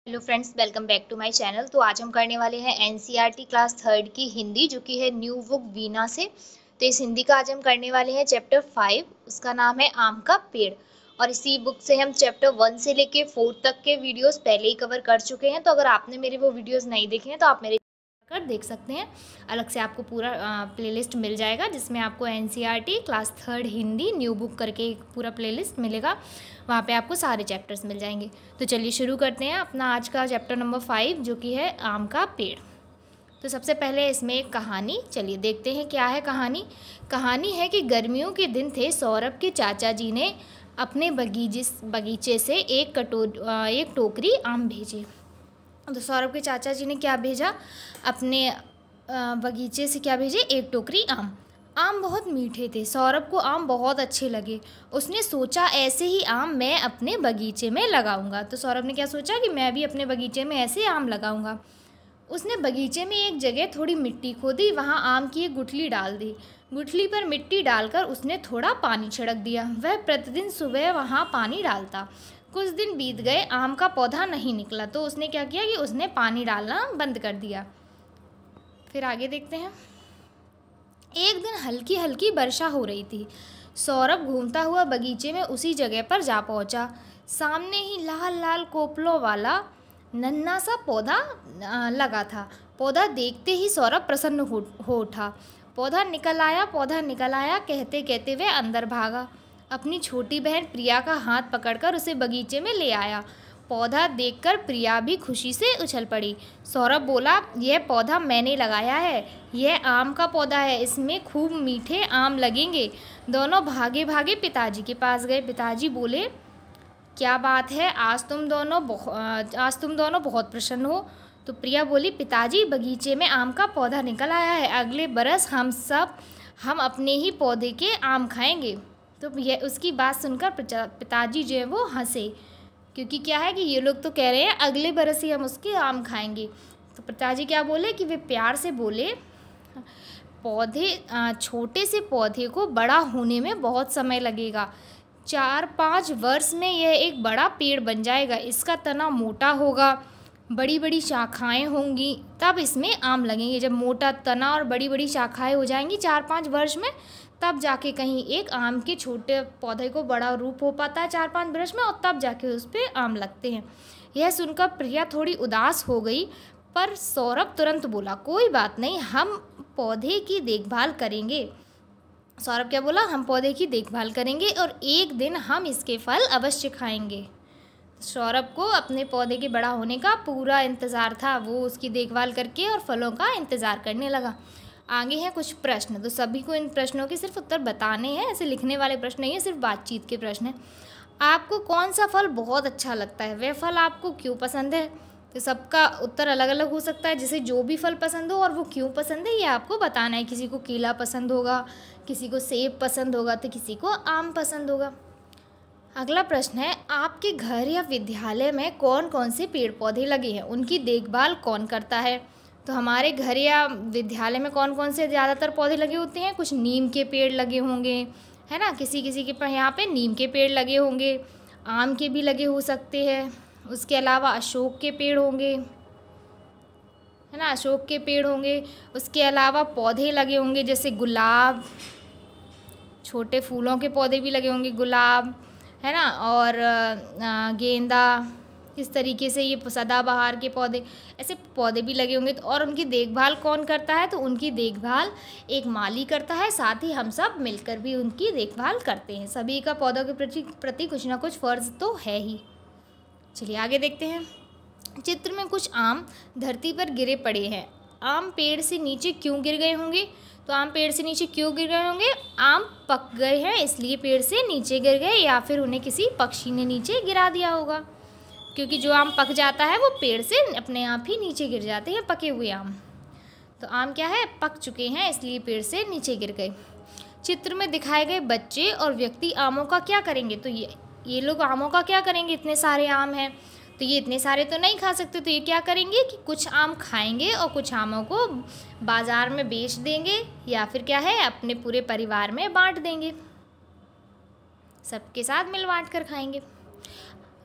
Hello friends, welcome back to my channel. तो आज हम करने वाले हैं एनसीईआरटी क्लास थर्ड की हिंदी, जो कि है न्यू बुक वीना से। तो इस हिंदी का आज हम करने वाले हैं चैप्टर 5, उसका नाम है आम का पेड़। और इसी बुक से हम चैप्टर 1 से लेके 4 तक के वीडियोस पहले ही कवर कर चुके हैं। तो अगर आपने मेरे वो वीडियोस नहीं देखे हैं तो आप मेरे कर देख सकते हैं। अलग से आपको पूरा प्लेलिस्ट मिल जाएगा, जिसमें आपको NCERT class third Hindi new book करके एक पूरा प्लेलिस्ट मिलेगा। वहाँ पे आपको सारे चैप्टर्स मिल जाएंगे। तो चलिए शुरू करते हैं अपना आज का चैप्टर नंबर 5, जो कि है आम का पेड़। तो सबसे पहले इसमें एक कहानी, चलिए देखते हैं क्या है कहानी। कहानी है कि गर्मियों के दिन थे। सौरभ के चाचा जी ने अपने बगीचे से एक टोकरी आम भेजे। तो सौरभ के चाचा जी ने क्या भेजा, अपने बगीचे से क्या भेजे, एक टोकरी आम। आम बहुत मीठे थे। सौरभ को आम बहुत अच्छे लगे। उसने सोचा ऐसे ही आम मैं अपने बगीचे में लगाऊंगा। तो सौरभ ने क्या सोचा कि मैं भी अपने बगीचे में ऐसे आम लगाऊंगा। उसने बगीचे में एक जगह थोड़ी मिट्टी खोदी, वहाँ आम की एक गुठली डाल दी। गुठली पर मिट्टी डालकर उसने थोड़ा पानी छिड़क दिया। वह प्रतिदिन सुबह वहाँ पानी डालता। कुछ दिन बीत गए, आम का पौधा नहीं निकला। तो उसने क्या किया कि उसने पानी डालना बंद कर दिया। फिर आगे देखते हैं। एक दिन हल्की हल्की वर्षा हो रही थी। सौरभ घूमता हुआ बगीचे में उसी जगह पर जा पहुंचा। सामने ही लाल लाल कोपलों वाला नन्हा सा पौधा लगा था। पौधा देखते ही सौरभ प्रसन्न हो उठा। पौधा निकल आया कहते कहते वह अंदर भागा। अपनी छोटी बहन प्रिया का हाथ पकड़कर उसे बगीचे में ले आया। पौधा देखकर प्रिया भी खुशी से उछल पड़ी। सौरभ बोला, यह पौधा मैंने लगाया है। यह आम का पौधा है, इसमें खूब मीठे आम लगेंगे। दोनों भागे भागे पिताजी के पास गए। पिताजी बोले, क्या बात है, आज तुम दोनों बहुत प्रसन्न हो। तो प्रिया बोली, पिताजी बगीचे में आम का पौधा निकल आया है। अगले बरस हम अपने ही पौधे के आम खाएंगे। तो यह उसकी बात सुनकर पिताजी जो है वो हंसे, क्योंकि क्या है कि ये लोग तो कह रहे हैं अगले बरस ही हम उसके आम खाएंगे। तो पिताजी क्या बोले कि वे प्यार से बोले, छोटे से पौधे को बड़ा होने में बहुत समय लगेगा। 4-5 वर्ष में यह एक बड़ा पेड़ बन जाएगा। इसका तना मोटा होगा, बड़ी बड़ी शाखाएं होंगी, तब इसमें आम लगेंगे। जब मोटा तना और बड़ी बड़ी शाखाएं हो जाएंगी 4-5 वर्ष में, तब जाके कहीं एक आम के छोटे पौधे को बड़ा रूप हो पाता है 4-5 वर्ष में, और तब जाके उस पर आम लगते हैं। यह सुनकर प्रिया थोड़ी उदास हो गई, पर सौरभ तुरंत बोला, कोई बात नहीं, हम पौधे की देखभाल करेंगे। सौरभ क्या बोला, हम पौधे की देखभाल करेंगे और एक दिन हम इसके फल अवश्य खाएंगे। सौरभ को अपने पौधे के बड़ा होने का पूरा इंतज़ार था। वो उसकी देखभाल करके और फलों का इंतज़ार करने लगा। आगे हैं कुछ प्रश्न। तो सभी को इन प्रश्नों के सिर्फ उत्तर बताने हैं, ऐसे लिखने वाले प्रश्न नहीं है, सिर्फ बातचीत के प्रश्न हैं। आपको कौन सा फल बहुत अच्छा लगता है, वह फल आपको क्यों पसंद है। तो सबका उत्तर अलग अलग हो सकता है, जैसे जो भी फल पसंद हो और वो क्यों पसंद है ये आपको बताना है। किसी को केला पसंद होगा, किसी को सेब पसंद होगा, तो किसी को आम पसंद होगा। अगला प्रश्न है, आपके घर या विद्यालय में कौन कौन से पेड़ पौधे लगे हैं, उनकी देखभाल कौन करता है। तो हमारे घर या विद्यालय में कौन कौन से ज़्यादातर पौधे लगे होते हैं, कुछ नीम के पेड़ लगे होंगे, है ना, किसी किसी के यहाँ पे नीम के पेड़ लगे होंगे, आम के भी लगे हो सकते हैं। उसके अलावा अशोक के पेड़ होंगे, है ना, अशोक के पेड़ होंगे। उसके अलावा पौधे लगे होंगे जैसे गुलाब, छोटे फूलों के पौधे भी लगे होंगे, गुलाब, है ना, और गेंदा, इस तरीके से ये सदाबहार के पौधे, ऐसे पौधे भी लगे होंगे। तो और उनकी देखभाल कौन करता है, तो उनकी देखभाल एक माली करता है, साथ ही हम सब मिलकर भी उनकी देखभाल करते हैं। सभी का पौधों के प्रति कुछ ना कुछ फ़र्ज़ तो है ही। चलिए आगे देखते हैं। चित्र में कुछ आम धरती पर गिरे पड़े हैं। आम पेड़ से नीचे क्यों गिर गए होंगे। तो आम पेड़ से नीचे क्यों गिर गए होंगे, आम पक गए हैं इसलिए पेड़ से नीचे गिर गए, या फिर उन्हें किसी पक्षी ने नीचे गिरा दिया होगा। क्योंकि जो आम पक जाता है वो पेड़ से अपने आप ही नीचे गिर जाते हैं, पके हुए आम। तो आम क्या है, पक चुके हैं इसलिए पेड़ से नीचे गिर गए। चित्र में दिखाए गए बच्चे और व्यक्ति आमों का क्या करेंगे। तो ये लोग आमों का क्या करेंगे, इतने सारे आम हैं तो ये इतने सारे तो नहीं खा सकते, तो ये क्या करेंगे कि कुछ आम खाएंगे और कुछ आमों को बाज़ार में बेच देंगे, या फिर क्या है अपने पूरे परिवार में बांट देंगे, सबके साथ मिल बांट कर खाएंगे।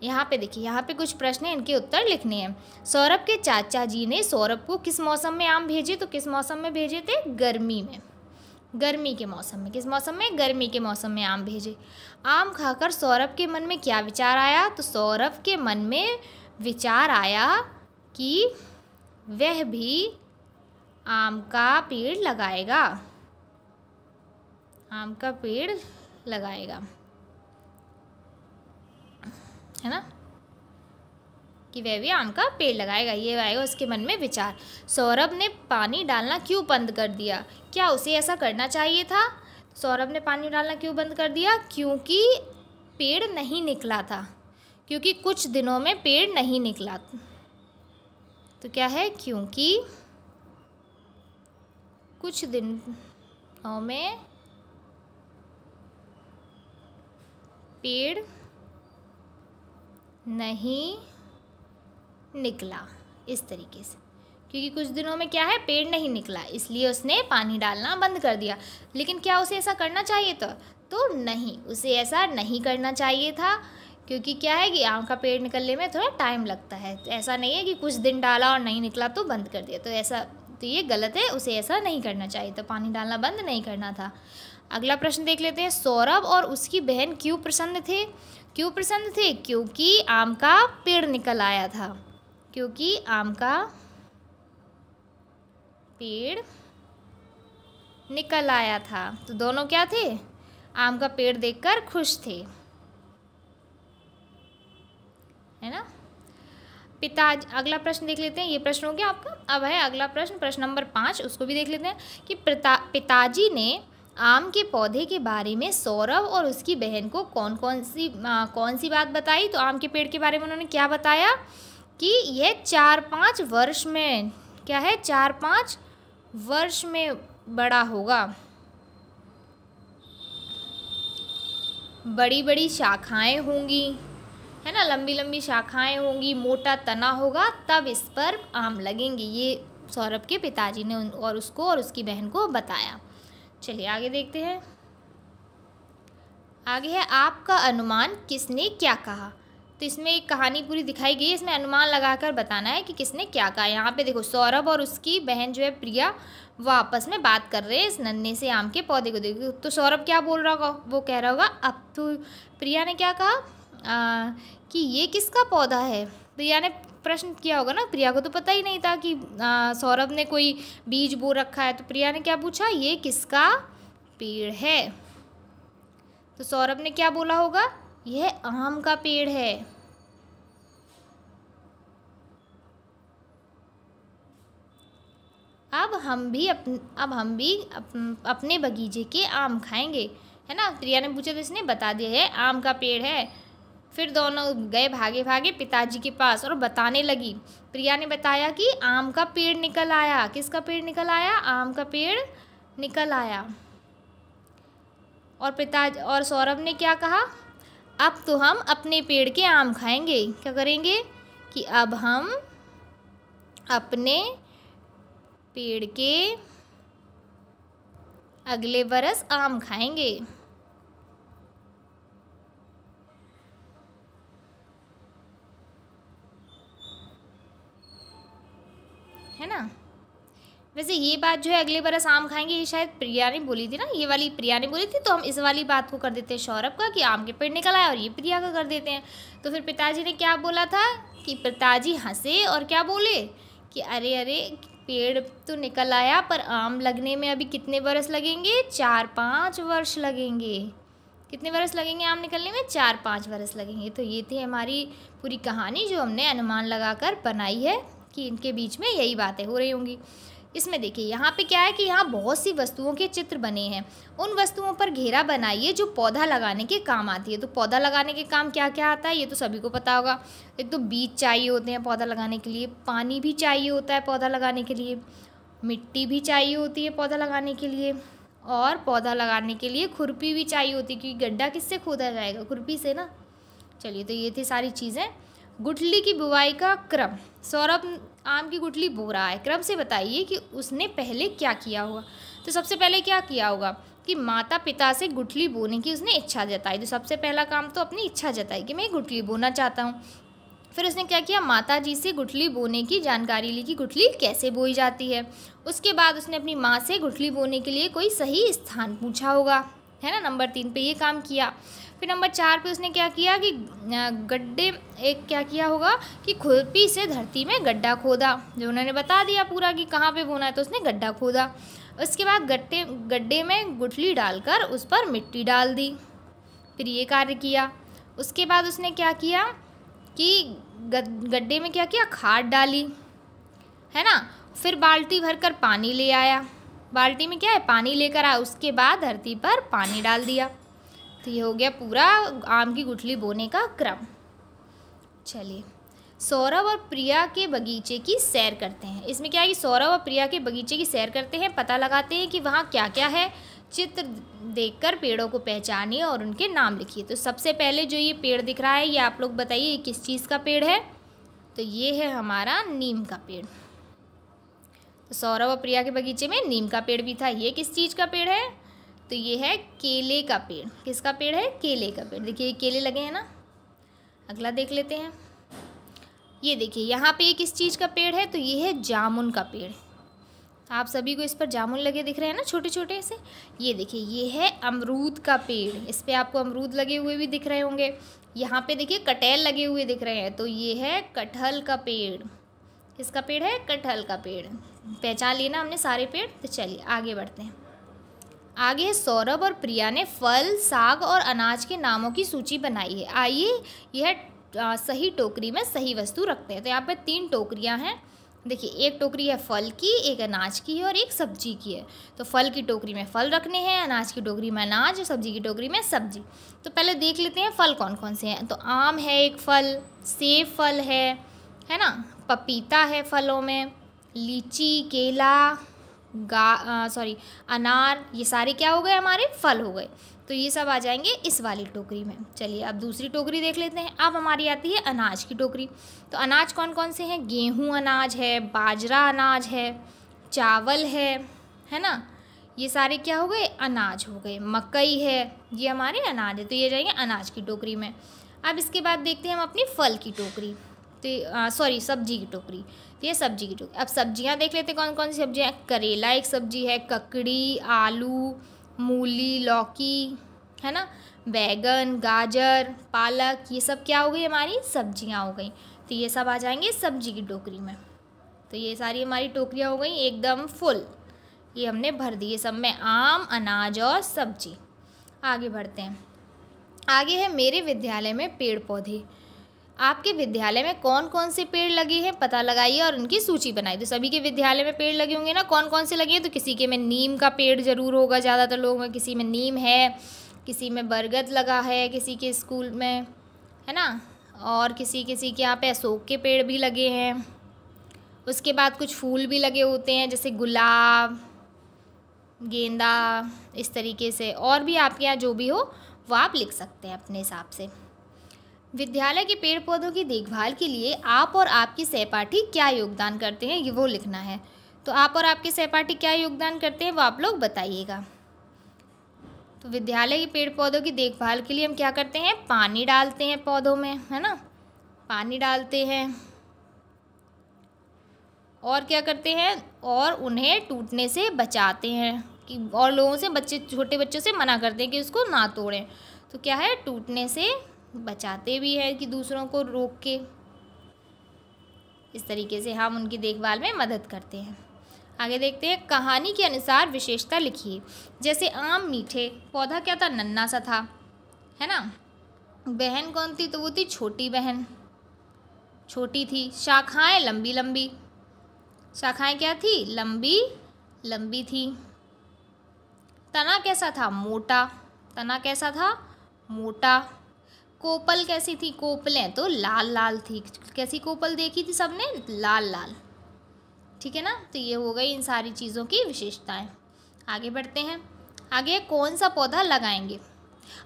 यहाँ पे देखिए, यहाँ पे कुछ प्रश्न हैं, इनके उत्तर लिखने हैं। सौरभ के चाचा जी ने सौरभ को किस मौसम में आम भेजे? तो किस मौसम में भेजे थे? गर्मी में, गर्मी के मौसम में। किस मौसम में? गर्मी के मौसम में आम भेजे। आम खाकर सौरभ के मन में क्या विचार आया? तो सौरभ के मन में विचार आया कि वह भी आम का पेड़ लगाएगा, आम का पेड़ लगाएगा, है ना, कि वह भी आम का पेड़ लगाएगा, ये आएगा उसके मन में विचार। सौरभ ने पानी डालना क्यों बंद कर दिया? क्या उसे ऐसा करना चाहिए था? सौरभ ने पानी डालना क्यों बंद कर दिया? क्योंकि पेड़ नहीं निकला था, क्योंकि कुछ दिनों में पेड़ नहीं निकला। तो क्या है? क्योंकि कुछ दिनों में पेड़ नहीं निकला, इस तरीके से। क्योंकि कुछ दिनों में क्या है? पेड़ नहीं निकला, इसलिए उसने पानी डालना बंद कर दिया। लेकिन क्या उसे ऐसा करना चाहिए था? तो नहीं, उसे ऐसा नहीं करना चाहिए था, क्योंकि क्या है कि आम का पेड़ निकलने में थोड़ा टाइम लगता है। तो ऐसा नहीं है कि कुछ दिन डाला और नहीं निकला तो बंद कर दिया, तो ये गलत है, उसे ऐसा नहीं करना चाहिए था, पानी डालना बंद नहीं करना था। अगला प्रश्न देख लेते हैं। सौरभ और उसकी बहन क्यों प्रसन्न थे? क्यों प्रसन्न थे? क्योंकि आम का पेड़ निकल आया था, क्योंकि आम का पेड़ निकल आया था। तो दोनों क्या थे? आम का पेड़ देखकर खुश थे, है ना। अगला प्रश्न देख लेते हैं। ये प्रश्न हो गया आपका। अब है अगला प्रश्न, प्रश्न नंबर 5, उसको भी देख लेते हैं कि पिताजी ने आम के पौधे के बारे में सौरभ और उसकी बहन को कौन सी बात बताई? तो आम के पेड़ के बारे में उन्होंने क्या बताया? कि यह 4-5 वर्ष में, क्या है? 4-5 वर्ष में बड़ा होगा, बड़ी बड़ी शाखाएं होंगी, है ना, लंबी लंबी शाखाएं होंगी, मोटा तना होगा, तब इस पर आम लगेंगे। ये सौरभ के पिताजी ने और उसको और उसकी बहन को बताया। चलिए आगे देखते हैं। आगे है आपका अनुमान किसने क्या कहा? तो इसमें एक कहानी पूरी दिखाई गई है, इसमें अनुमान लगाकर बताना है कि किसने क्या कहा। यहाँ पे देखो, सौरभ और उसकी बहन जो है प्रिया, वो आपस में बात कर रहे हैं इस नन्हे से आम के पौधे को देखो। तो सौरभ क्या बोल रहा होगा? वो कह रहा होगा अब तो। प्रिया ने क्या कहा? कि ये किसका पौधा है? प्रिया ने प्रश्न किया होगा ना, प्रिया को तो पता ही नहीं था कि सौरभ ने कोई बीज बो रखा है। तो प्रिया ने क्या पूछा? ये किसका पेड़ है? तो सौरभ ने क्या बोला होगा? यह आम का पेड़ है। अब हम भी अपने बगीचे के आम खाएंगे, है ना। प्रिया ने पूछा तो इसने बता दिया है आम का पेड़ है। फिर दोनों गए भागे भागे पिताजी के पास और बताने लगी। प्रिया ने बताया कि आम का पेड़ निकल आया। किसका पेड़ निकल आया? आम का पेड़ निकल आया। और सौरभ ने क्या कहा? अब तो हम अपने पेड़ के आम खाएंगे। क्या करेंगे? कि अब हम अपने पेड़ के अगले बरस आम खाएंगे। है ना। वैसे ये बात जो है अगले बरस आम खाएंगे, ये शायद प्रिया ने बोली थी ना, ये वाली प्रिया ने बोली थी। तो हम इस वाली बात को कर देते हैं सौरभ का कि आम के पेड़ निकल आया, और ये प्रिया का कर देते हैं। तो फिर पिताजी ने क्या बोला था कि पिताजी हंसे और क्या बोले कि अरे अरे, पेड़ तो निकल आया पर आम लगने में अभी कितने बरस लगेंगे? 4-5 वर्ष लगेंगे। कितने बरस लगेंगे आम निकलने में? 4-5 बरस लगेंगे। तो ये थी हमारी पूरी कहानी जो हमने अनुमान लगाकर बनाई है कि इनके बीच में यही बातें हो रही होंगी। इसमें देखिए यहाँ पे क्या है कि यहाँ बहुत सी वस्तुओं के चित्र बने हैं। उन वस्तुओं पर घेरा बनाइए जो पौधा लगाने के काम आती है। तो पौधा लगाने के काम क्या क्या आता है ये तो सभी को पता होगा। एक तो बीज चाहिए होते हैं पौधा लगाने के लिए, पानी भी चाहिए होता है पौधा लगाने के लिए, मिट्टी भी चाहिए होती है पौधा लगाने के लिए, और पौधा लगाने के लिए खुरपी भी चाहिए होती है, क्योंकि गड्ढा किससे खोदा जाएगा? खुरपी से ना। चलिए, तो ये थी सारी चीज़ें। गुठली की बुवाई का क्रम। सौरभ आम की गुठली बो रहा है, क्रम से बताइए कि उसने पहले क्या किया होगा। तो सबसे पहले क्या किया होगा कि कि माता पिता से गुठली बोने की उसने इच्छा जताई। तो सबसे पहला काम तो अपनी इच्छा जताई कि मैं गुठली बोना चाहता हूँ। फिर उसने क्या किया, माता जी से गुठली बोने की जानकारी ली कि गुठली कैसे बोई जाती है। उसके बाद उसने अपनी माँ से गुठली बोने के लिए कोई सही स्थान पूछा होगा, है ना। नंबर 3 पे ये काम किया। फिर नंबर 4 पे उसने क्या किया कि गड्ढे एक क्या किया होगा कि खुरपी से धरती में गड्ढा खोदा, जो उन्होंने बता दिया पूरा कि कहाँ पे बोना है, तो उसने गड्ढा खोदा। उसके बाद गड्ढे में गुठली डालकर उस पर मिट्टी डाल दी। फिर ये कार्य किया। उसके बाद उसने क्या किया कि गड्ढे में क्या किया, खाद डाली, है ना। फिर बाल्टी भरकर पानी ले आया, बाल्टी में क्या है, पानी लेकर आया। उसके बाद धरती पर पानी डाल दिया। तो ये हो गया पूरा आम की गुठली बोने का क्रम। चलिए, सौरभ और प्रिया के बगीचे की सैर करते हैं। इसमें क्या है कि सौरभ और प्रिया के बगीचे की सैर करते हैं, पता लगाते हैं कि वहाँ क्या क्या है। चित्र देखकर पेड़ों को पहचानिए और उनके नाम लिखिए। तो सबसे पहले जो ये पेड़ दिख रहा है, ये आप लोग बताइए ये किस चीज़ का पेड़ है। तो ये है हमारा नीम का पेड़। तो सौरभ और प्रिया के बगीचे में नीम का पेड़ भी था। ये किस चीज़ का पेड़ है, तो ये है केले का पेड़। किसका पेड़ है, केले का पेड़। देखिए ये केले लगे हैं ना। अगला देख लेते हैं। ये देखिए यहाँ पे ये किस चीज़ का पेड़ है, तो ये है जामुन का पेड़। आप सभी को इस पर जामुन लगे दिख रहे हैं ना, छोटे छोटे से। ये देखिए ये है अमरूद का पेड़, इस पे आपको अमरूद लगे हुए भी दिख रहे होंगे। यहाँ पे देखिए कटहल लगे हुए दिख रहे हैं, तो ये है कटहल का पेड़। किसका पेड़ है, कटहल का पेड़। पहचान लिए ना हमने सारे पेड़। तो चलिए आगे बढ़ते हैं। आगे है सौरभ और प्रिया ने फल, साग और अनाज के नामों की सूची बनाई है। आइए यह सही टोकरी में सही वस्तु रखते हैं। तो यहाँ पे 3 टोकरियाँ हैं। देखिए एक टोकरी है फल की, एक अनाज की है और एक सब्जी की है। तो फल की टोकरी में फल रखने हैं, अनाज की टोकरी में अनाज और सब्जी की टोकरी में सब्जी। तो पहले देख लेते हैं फल कौन कौन से हैं। तो आम है एक फल, सेब फल है ना, पपीता है फलों में, लीची, केला, अनार, ये सारे क्या हो गए, हमारे फल हो गए। तो ये सब आ जाएंगे इस वाली टोकरी में। चलिए अब दूसरी टोकरी देख लेते हैं। अब हमारी आती है अनाज की टोकरी। तो अनाज कौन कौन से हैं, गेहूं अनाज है, बाजरा अनाज है, चावल है ना। ये सारे क्या हो गए, अनाज हो गए। मकई है, ये हमारे अनाज है। तो ये जाएंगे अनाज की टोकरी में। अब इसके बाद देखते हैं हम अपनी फल की टोकरी, तो सब्जी की टोकरी। तो ये सब्जी की टोकरी। अब सब्जियां देख लेते हैं कौन कौन सी सब्जियां। करेला एक सब्जी है, ककड़ी, आलू, मूली, लौकी, है ना, बैगन, गाजर, पालक, ये सब क्या हो गई, हमारी सब्जियां हो गई। तो ये सब आ जाएंगे सब्जी की टोकरी में। तो ये सारी हमारी टोकरियां हो गई एकदम फुल, ये हमने भर दी। ये सब में आम, अनाज और सब्जी। आगे बढ़ते हैं। आगे है मेरे विद्यालय में पेड़ पौधे। आपके विद्यालय में कौन कौन से पेड़ लगे हैं पता लगाइए और उनकी सूची बनाइए। तो सभी के विद्यालय में पेड़ लगे होंगे ना, कौन कौन से लगे हैं। तो किसी के में नीम का पेड़ ज़रूर होगा, ज़्यादातर लोगों में किसी में नीम है, किसी में बरगद लगा है, किसी के स्कूल में, है ना, और किसी किसी के यहाँ पे अशोक के पेड़ भी लगे हैं। उसके बाद कुछ फूल भी लगे होते हैं, जैसे गुलाब, गेंदा, इस तरीके से। और भी आपके यहाँ जो भी हो वो आप लिख सकते हैं अपने हिसाब से। विद्यालय के पेड़ पौधों की देखभाल के लिए आप और आपके सहपाठी क्या योगदान करते हैं, ये वो लिखना है। तो आप और आपके सहपाठी क्या योगदान करते हैं वो आप लोग बताइएगा। तो विद्यालय के पेड़ पौधों की देखभाल के लिए हम क्या करते हैं, पानी डालते हैं पौधों में, है ना, पानी डालते हैं। और क्या करते हैं, और उन्हें टूटने से बचाते हैं कि, और लोगों से छोटे बच्चों से मना करते हैं कि उसको ना तोड़ें। तो क्या है, टूटने से बचाते भी हैं कि दूसरों को रोक के। इस तरीके से हम उनकी देखभाल में मदद करते हैं। आगे देखते हैं। कहानी के अनुसार विशेषता लिखिए। जैसे आम मीठे, पौधा क्या था, नन्हा सा था, है ना। बहन कौन थी, तो वो थी छोटी बहन, छोटी थी। शाखाएं लंबी लंबी, शाखाएं क्या थी, लंबी लंबी थी। तना कैसा था, मोटा, तना कैसा था, मोटा। कोपल कैसी थी, कोपलें तो लाल लाल थी। कैसी कोपल देखी थी सबने, लाल लाल, ठीक है ना। तो ये हो गई इन सारी चीज़ों की विशेषताएं। आगे बढ़ते हैं। आगे कौन सा पौधा लगाएंगे।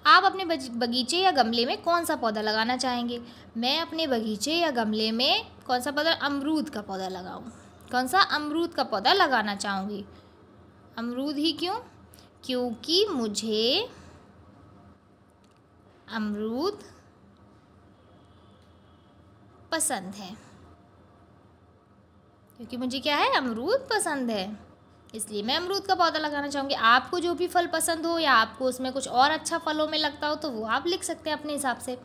आप अपने बगीचे या गमले में कौन सा पौधा लगाना चाहेंगे। मैं अपने बगीचे या गमले में कौन सा पौधा, अमरूद का पौधा लगाऊं। कौन सा, अमरूद का पौधा लगाना चाहूँगी। अमरूद ही क्यों, क्योंकि मुझे अमरूद पसंद है। क्योंकि मुझे क्या है, अमरूद पसंद है, इसलिए मैं अमरूद का पौधा लगाना चाहूँगी। आपको जो भी फल पसंद हो या आपको उसमें कुछ और अच्छा फलों में लगता हो तो वो आप लिख सकते हैं अपने हिसाब से।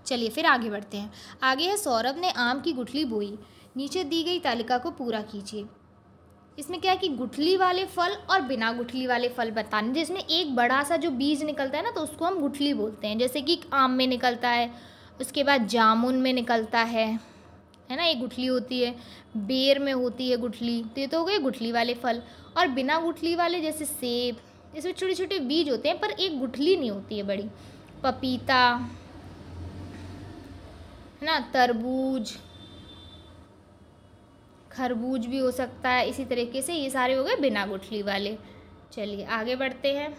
चलिए फिर आगे बढ़ते हैं। आगे है सौरभ ने आम की गुठली बोई, नीचे दी गई तालिका को पूरा कीजिए। इसमें क्या है कि गुठली वाले फल और बिना गुठली वाले फल बताने, जिसमें एक बड़ा सा जो बीज निकलता है ना, तो उसको हम गुठली बोलते हैं। जैसे कि आम में निकलता है, उसके बाद जामुन में निकलता है ना, ये गुठली होती है। बेर में होती है गुठली, तो ये तो हो गए गुठली वाले फल। और बिना गुठली वाले जैसे सेब, इसमें छोटे छोटे बीज होते हैं पर एक गुठली नहीं होती है बड़ी। पपीता है ना, तरबूज, खरबूज भी हो सकता है। इसी तरीके से ये सारे हो गए बिना गुठली वाले। चलिए आगे बढ़ते हैं।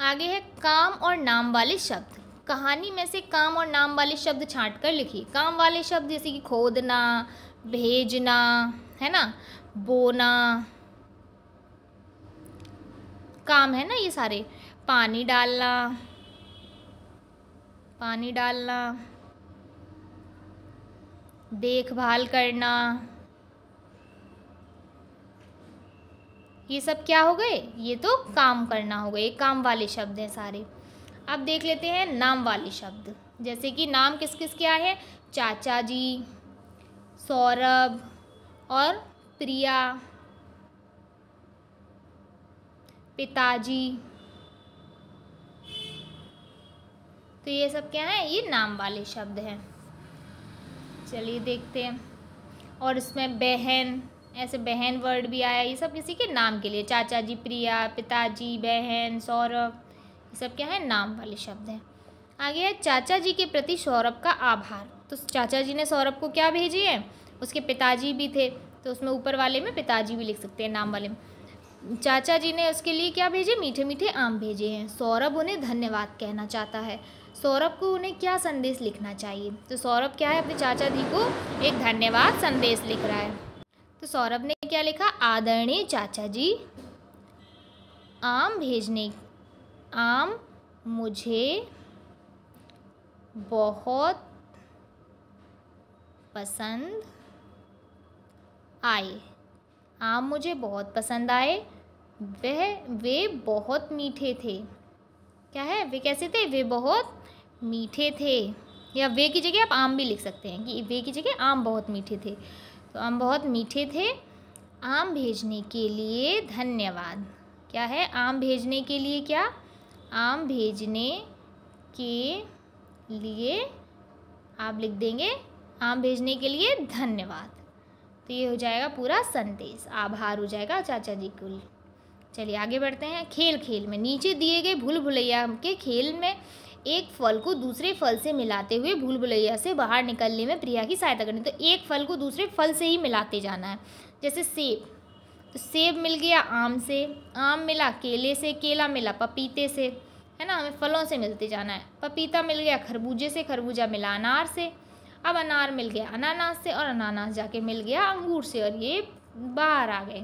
आगे है काम और नाम वाले शब्द। कहानी में से काम और नाम वाले शब्द छांट कर लिखिए। काम वाले शब्द जैसे कि खोदना, भेजना, है ना, बोना, काम है ना ये सारे। पानी डालना, पानी डालना, देखभाल करना, ये सब क्या हो गए, ये तो काम करना हो गए, काम वाले शब्द हैं सारे। अब देख लेते हैं नाम वाले शब्द। जैसे कि नाम किस किस क्या है, चाचा जी, सौरभ और प्रिया, पिताजी, तो ये सब क्या है, ये नाम वाले शब्द हैं। चलिए देखते हैं। और इसमें बहन, ऐसे बहन वर्ड भी आया, ये सब किसी के नाम के लिए। चाचा जी, प्रिया, पिताजी, बहन, सौरभ, ये सब क्या है, नाम वाले शब्द हैं। आगे है चाचा जी के प्रति सौरभ का आभार। तो चाचा जी ने सौरभ को क्या भेजी है, उसके पिताजी भी थे, तो उसमें ऊपर वाले में पिताजी भी लिख सकते हैं नाम वाले में। चाचा जी ने उसके लिए क्या भेजे, मीठे मीठे आम भेजे हैं। सौरभ उन्हें धन्यवाद कहना चाहता है। सौरभ को उन्हें क्या संदेश लिखना चाहिए, तो सौरभ क्या है, अपने चाचा जी को एक धन्यवाद संदेश लिख रहा है। तो सौरभ ने क्या लिखा, आदरणीय चाचा जी, आम मुझे बहुत पसंद आए। आम मुझे बहुत पसंद आए। वे बहुत मीठे थे। क्या है, वे कैसे थे, वे बहुत मीठे थे। या वे की जगह आप आम भी लिख सकते हैं कि वे की जगह आम बहुत मीठे थे। तो आम बहुत मीठे थे। आम भेजने के लिए धन्यवाद। क्या है, आम भेजने के लिए, क्या, आम भेजने के लिए आप लिख देंगे आम भेजने के लिए धन्यवाद। तो ये हो जाएगा पूरा संदेश, आभार हो जाएगा चाचा जी को। चलिए आगे बढ़ते हैं। खेल खेल में नीचे दिए गए भूल भुलैया के खेल में एक फल को दूसरे फल से मिलाते हुए भूल भुलैया से बाहर निकलने में प्रिया की सहायता करनी। तो एक फल को दूसरे फल से ही मिलाते जाना है। जैसे सेब, तो सेब मिल गया आम से, आम मिला केले से, केला मिला पपीते से, है ना, हमें फलों से मिलते जाना है। पपीता मिल गया खरबूजे से, खरबूजा मिला अनार से, अब अनार मिल गया अनानास से, और अनानास जाके मिल गया अंगूर से, और ये बाहर आ गए।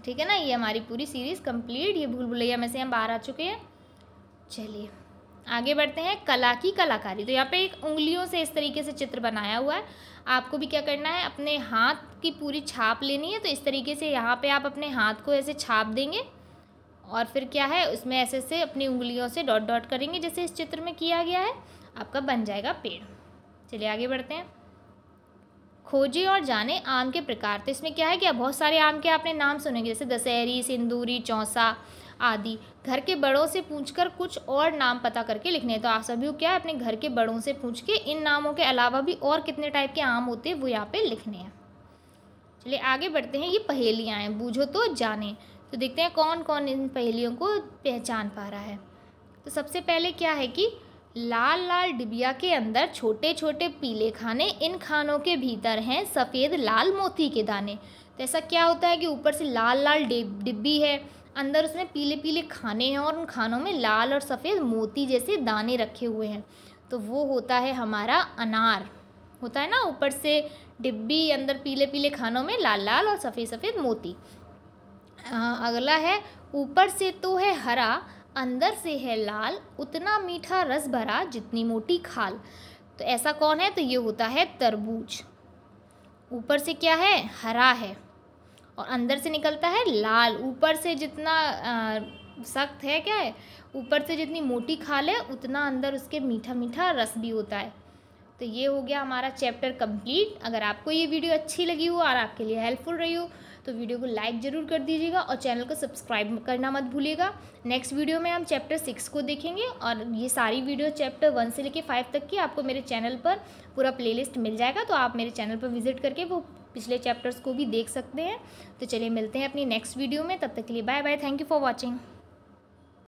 ठीक है ना, ये हमारी पूरी सीरीज़ कंप्लीट, ये भूल भुलैया में से हम बाहर आ चुके हैं। चलिए आगे बढ़ते हैं। कला की कलाकारी। तो यहाँ पे एक उंगलियों से इस तरीके से चित्र बनाया हुआ है। आपको भी क्या करना है, अपने हाथ की पूरी छाप लेनी है। तो इस तरीके से यहाँ पे आप अपने हाथ को ऐसे छाप देंगे, और फिर क्या है, उसमें ऐसे से अपनी उंगलियों से डॉट डॉट करेंगे, जैसे इस चित्र में किया गया है। आपका बन जाएगा पेड़। चलिए आगे बढ़ते हैं। खोजे और जाने आम के प्रकार। तो इसमें क्या है कि बहुत सारे आम के आपने नाम सुनेंगे, जैसे दशहरी, सिंदूरी, चौसा आदि। घर के बड़ों से पूछकर कुछ और नाम पता करके लिखने हैं। तो आप सभी को क्या है, अपने घर के बड़ों से पूछ के इन नामों के अलावा भी और कितने टाइप के आम होते हैं वो यहाँ पे लिखने हैं। चलिए आगे बढ़ते हैं। ये पहेलियाँ हैं, बूझो तो जाने। तो देखते हैं कौन कौन इन पहेलियों को पहचान पा रहा है। तो सबसे पहले क्या है कि लाल लाल डिबिया के अंदर छोटे छोटे पीले खाने, इन खानों के भीतर हैं सफ़ेद लाल मोती के दाने। तो ऐसा क्या होता है कि ऊपर से लाल लाल डिब्बी है, अंदर उसमें पीले पीले खाने हैं, और उन खानों में लाल और सफ़ेद मोती जैसे दाने रखे हुए हैं। तो वो होता है हमारा अनार। होता है ना, ऊपर से डिब्बी, अंदर पीले पीले खानों में लाल लाल और सफ़ेद सफ़ेद मोती। अगला है ऊपर से तो है हरा, अंदर से है लाल, उतना मीठा रस भरा जितनी मोटी खाल। तो ऐसा कौन है? तो ये होता है तरबूज। ऊपर से क्या है? हरा है, और अंदर से निकलता है लाल। ऊपर से जितना सख्त है, क्या है, ऊपर से जितनी मोटी खाल है उतना अंदर उसके मीठा मीठा रस भी होता है। तो ये हो गया हमारा चैप्टर कंप्लीट। अगर आपको ये वीडियो अच्छी लगी हो और आपके लिए हेल्पफुल रही हो तो वीडियो को लाइक ज़रूर कर दीजिएगा और चैनल को सब्सक्राइब करना मत भूलिएगा। नेक्स्ट वीडियो में हम चैप्टर 6 को देखेंगे, और ये सारी वीडियो चैप्टर 1 से लेकर 5 तक की आपको मेरे चैनल पर पूरा प्लेलिस्ट मिल जाएगा, तो आप मेरे चैनल पर विजिट करके वो पिछले चैप्टर्स को भी देख सकते हैं। तो चलिए मिलते हैं अपनी नेक्स्ट वीडियो में, तब तक के लिए bye bye. Thank you for watching.